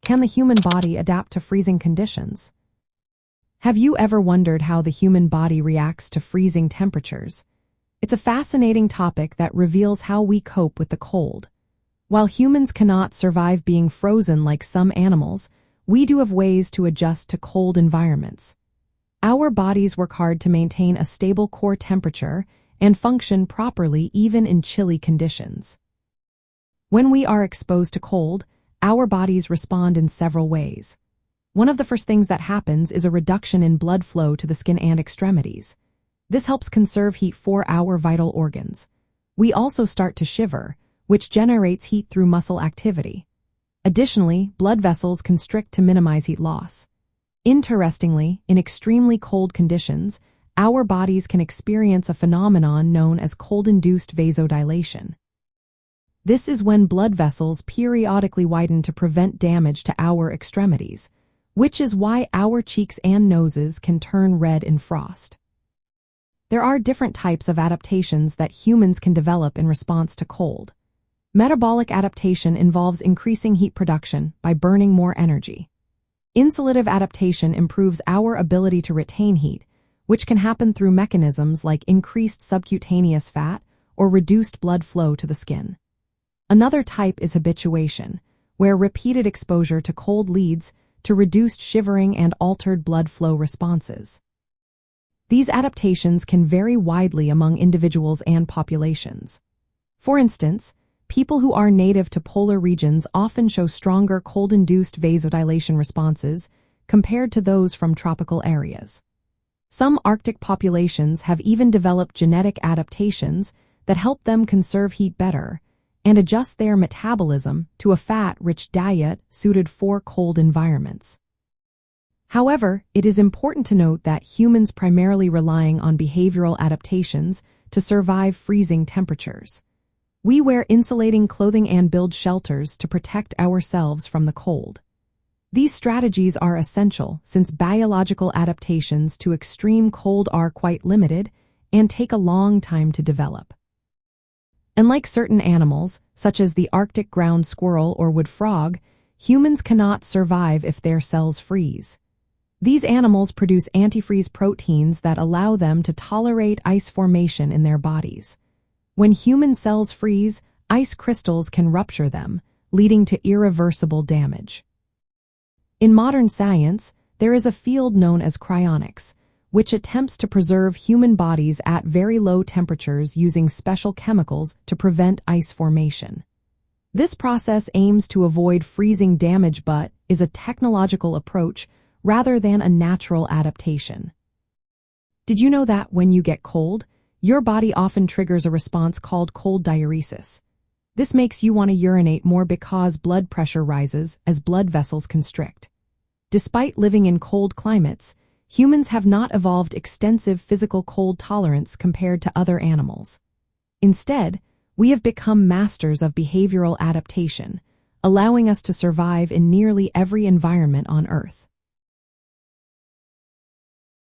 Can the human body adapt to freezing conditions? Have you ever wondered how the human body reacts to freezing temperatures? It's a fascinating topic that reveals how we cope with the cold. While humans cannot survive being frozen like some animals, we do have ways to adjust to cold environments. Our bodies work hard to maintain a stable core temperature and function properly even in chilly conditions. When we are exposed to cold, our bodies respond in several ways. One of the first things that happens is a reduction in blood flow to the skin and extremities. This helps conserve heat for our vital organs. We also start to shiver, which generates heat through muscle activity. Additionally, blood vessels constrict to minimize heat loss. Interestingly, in extremely cold conditions, our bodies can experience a phenomenon known as cold-induced vasodilation. This is when blood vessels periodically widen to prevent damage to our extremities, which is why our cheeks and noses can turn red in frost. There are different types of adaptations that humans can develop in response to cold. Metabolic adaptation involves increasing heat production by burning more energy. Insulative adaptation improves our ability to retain heat, which can happen through mechanisms like increased subcutaneous fat or reduced blood flow to the skin. Another type is habituation, where repeated exposure to cold leads to reduced shivering and altered blood flow responses. These adaptations can vary widely among individuals and populations. For instance, people who are native to polar regions often show stronger cold-induced vasodilation responses compared to those from tropical areas. Some Arctic populations have even developed genetic adaptations that help them conserve heat better and adjust their metabolism to a fat-rich diet suited for cold environments. However, it is important to note that humans primarily relying on behavioral adaptations to survive freezing temperatures. We wear insulating clothing and build shelters to protect ourselves from the cold. These strategies are essential since biological adaptations to extreme cold are quite limited and take a long time to develop. Unlike certain animals, such as the Arctic ground squirrel or wood frog, humans cannot survive if their cells freeze. These animals produce antifreeze proteins that allow them to tolerate ice formation in their bodies. When human cells freeze, ice crystals can rupture them, leading to irreversible damage. In modern science, there is a field known as cryonics, which attempts to preserve human bodies at very low temperatures using special chemicals to prevent ice formation. This process aims to avoid freezing damage but is a technological approach rather than a natural adaptation. Did you know that when you get cold, your body often triggers a response called cold diuresis? This makes you want to urinate more because blood pressure rises as blood vessels constrict. Despite living in cold climates, humans have not evolved extensive physical cold tolerance compared to other animals. Instead, we have become masters of behavioral adaptation, allowing us to survive in nearly every environment on Earth.